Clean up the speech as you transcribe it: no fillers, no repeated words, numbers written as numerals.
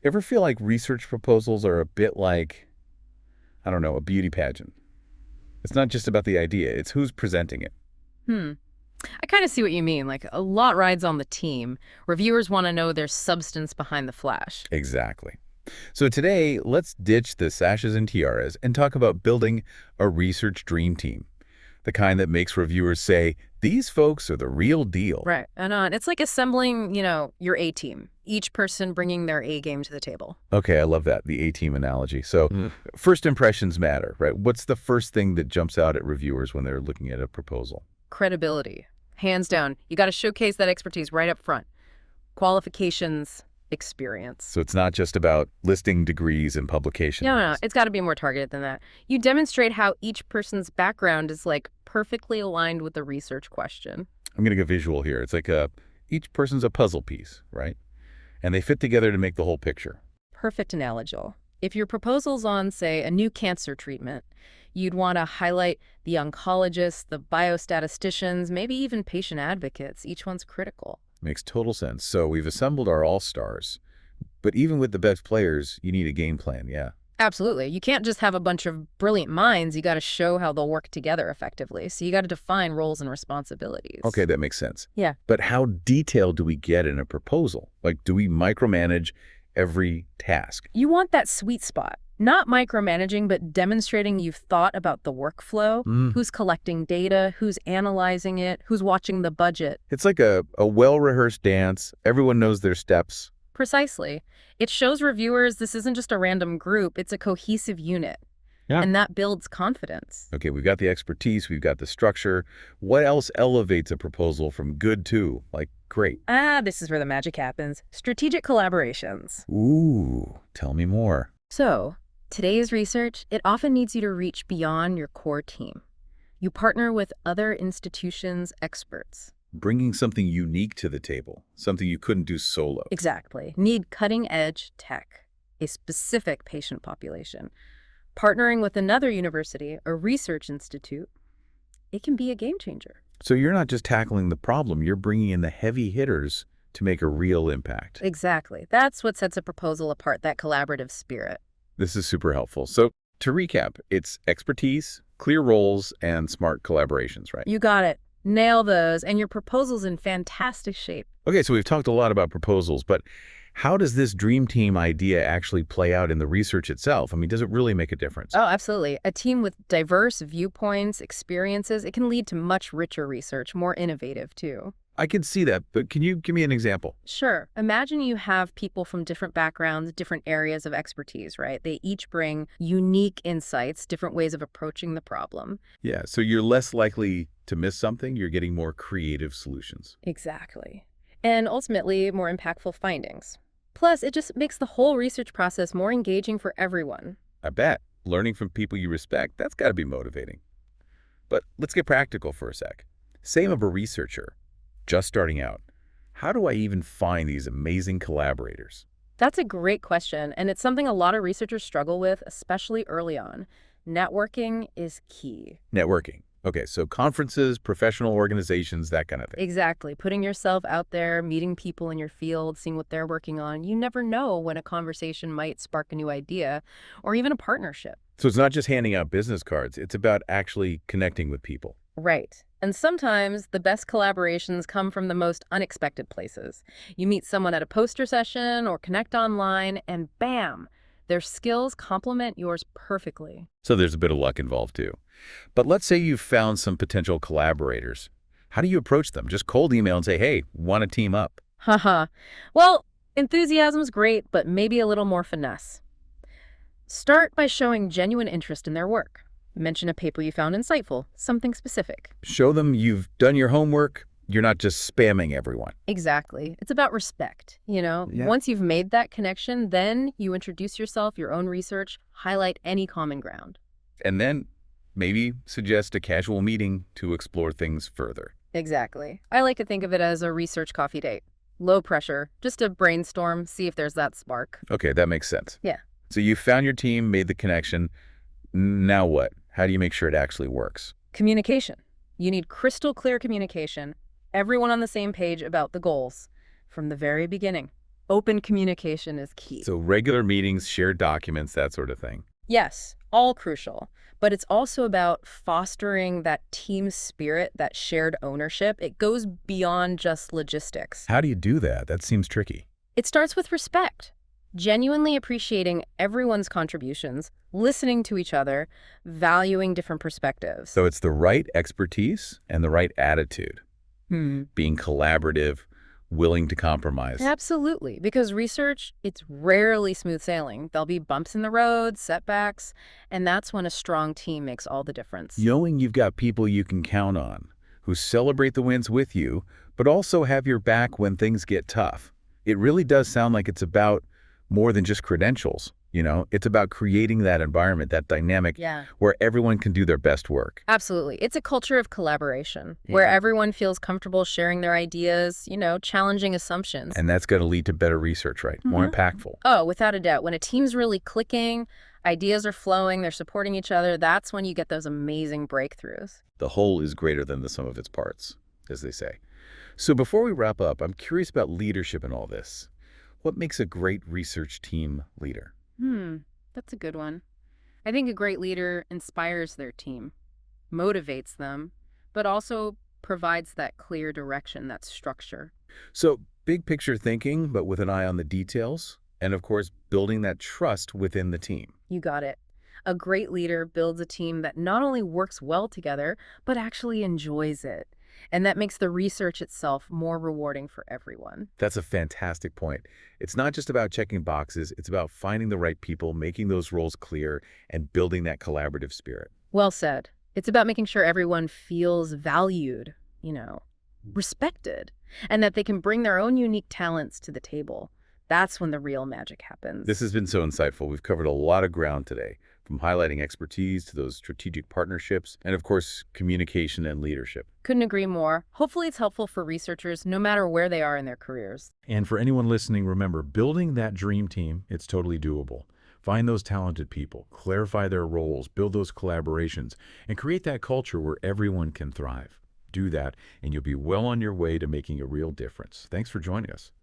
Ever feel like research proposals are a bit like, I don't know, a beauty pageant? It's not just about the idea, it's who's presenting it. Hmm. I kind of see what you mean. Like, a lot rides on the team. Reviewers want to know there's substance behind the flash. Exactly. So today, let's ditch the sashes and tiaras and talk about building a research dream team, the kind that makes reviewers say, these folks are the real deal. Right. And it's like assembling, your A team, each person bringing their A game to the table. Okay, I love that, the A-team analogy. So first impressions matter, right? What's the first thing that jumps out at reviewers when they're looking at a proposal? Credibility. Hands down. You got to showcase that expertise right up front. Qualifications, experience. So it's not just about listing degrees and No, no, publications. it's got to be more targeted than that. You demonstrate how each person's background is like perfectly aligned with the research question. I'm going to go visual here. It's like each person's a puzzle piece, right? And they fit together to make the whole picture. Perfect analogy. If your proposal's on, say, a new cancer treatment, you'd want to highlight the oncologists, the biostatisticians, maybe even patient advocates. Each one's critical. Makes total sense. So we've assembled our all-stars. But even with the best players, you need a game plan, yeah. Absolutely. You can't just have a bunch of brilliant minds. You got to show how they'll work together effectively. So you got to define roles and responsibilities. Okay, that makes sense. Yeah. But how detailed do we get in a proposal? Like, do we micromanage every task? You want that sweet spot. Not micromanaging, but demonstrating you've thought about the workflow, who's collecting data, who's analyzing it, who's watching the budget. It's like a well-rehearsed dance. Everyone knows their steps. Precisely. It shows reviewers this isn't just a random group, it's a cohesive unit. Yeah. And that builds confidence. Okay, we've got the expertise, we've got the structure. What else elevates a proposal from good to, like, great? This is where the magic happens. Strategic collaborations. Ooh, tell me more. So, today's research, it often needs you to reach beyond your core team. You partner with other institutions' experts. Bringing something unique to the table, something you couldn't do solo. Exactly. Need cutting-edge tech, a specific patient population. Partnering with another university, a research institute, it can be a game changer. So you're not just tackling the problem, you're bringing in the heavy hitters to make a real impact. Exactly. That's what sets a proposal apart, that collaborative spirit. This is super helpful. So to recap, it's expertise, clear roles, and smart collaborations, right? You got it. Nail those, and your proposal's in fantastic shape. Okay, so we've talked a lot about proposals, but how does this dream team idea actually play out in the research itself? I mean, does it really make a difference? Oh, absolutely. A team with diverse viewpoints, experiences, it can lead to much richer research, more innovative too. I can see that, but can you give me an example? Sure. Imagine you have people from different backgrounds, different areas of expertise, right? They each bring unique insights, different ways of approaching the problem. Yeah, so you're less likely to miss something, you're getting more creative solutions. Exactly. And ultimately, more impactful findings. Plus, it just makes the whole research process more engaging for everyone. I bet. Learning from people you respect, that's got to be motivating. But let's get practical for a sec. Say I'm a researcher, just starting out. How do I even find these amazing collaborators? That's a great question, and it's something a lot of researchers struggle with, especially early on. Networking is key. Networking. Okay, so conferences, professional organizations, that kind of thing. Exactly. Putting yourself out there, meeting people in your field, seeing what they're working on. You never know when a conversation might spark a new idea or even a partnership. So it's not just handing out business cards, it's about actually connecting with people. Right. And sometimes the best collaborations come from the most unexpected places. You meet someone at a poster session or connect online, and bam, their skills complement yours perfectly. So there's a bit of luck involved too. But let's say you've found some potential collaborators. How do you approach them? Just cold email and say, hey, want to team up? Haha. Well, enthusiasm's great, but maybe a little more finesse. Start by showing genuine interest in their work. Mention a paper you found insightful, something specific. Show them you've done your homework. You're not just spamming everyone. Exactly. It's about respect, Yeah. Once you've made that connection, then you introduce yourself, your own research, highlight any common ground. And then maybe suggest a casual meeting to explore things further. Exactly. I like to think of it as a research coffee date. Low pressure, just a brainstorm, see if there's that spark. Okay, that makes sense. Yeah. So you found your team, made the connection. Now what? How do you make sure it actually works? Communication. You need crystal clear communication, everyone on the same page about the goals from the very beginning. Open communication is key. So regular meetings, shared documents, that sort of thing. Yes, all crucial. But it's also about fostering that team spirit, that shared ownership. It goes beyond just logistics. How do you do that? That seems tricky. It starts with respect, genuinely appreciating everyone's contributions, listening to each other, valuing different perspectives. So it's the right expertise and the right attitude, being collaborative, willing to compromise. Absolutely, because research, it's rarely smooth sailing. There'll be bumps in the road, setbacks, and that's when a strong team makes all the difference. Knowing you've got people you can count on, who celebrate the wins with you, but also have your back when things get tough. It really does sound like it's about more than just credentials. It's about creating that environment, that dynamic Yeah. where everyone can do their best work. Absolutely. It's a culture of collaboration where everyone feels comfortable sharing their ideas, challenging assumptions. And that's going to lead to better research, right? More Mhm. impactful. Oh, without a doubt. When a team's really clicking, ideas are flowing, they're supporting each other, that's when you get those amazing breakthroughs. The whole is greater than the sum of its parts, as they say. So before we wrap up, I'm curious about leadership in all this. What makes a great research team leader? That's a good one. I think a great leader inspires their team, motivates them, but also provides that clear direction, that structure. So big picture thinking, but with an eye on the details. And of course, building that trust within the team. You got it. A great leader builds a team that not only works well together, but actually enjoys it. And that makes the research itself more rewarding for everyone. That's a fantastic point. It's not just about checking boxes, it's about finding the right people, making those roles clear, and building that collaborative spirit. Well said. It's about making sure everyone feels valued, respected, and that they can bring their own unique talents to the table. That's when the real magic happens. This has been so insightful. We've covered a lot of ground today, from highlighting expertise to those strategic partnerships, and of course, communication and leadership. Couldn't agree more. Hopefully it's helpful for researchers no matter where they are in their careers. And for anyone listening, remember, building that dream team, it's totally doable. Find those talented people, clarify their roles, build those collaborations, and create that culture where everyone can thrive. Do that, and you'll be well on your way to making a real difference. Thanks for joining us.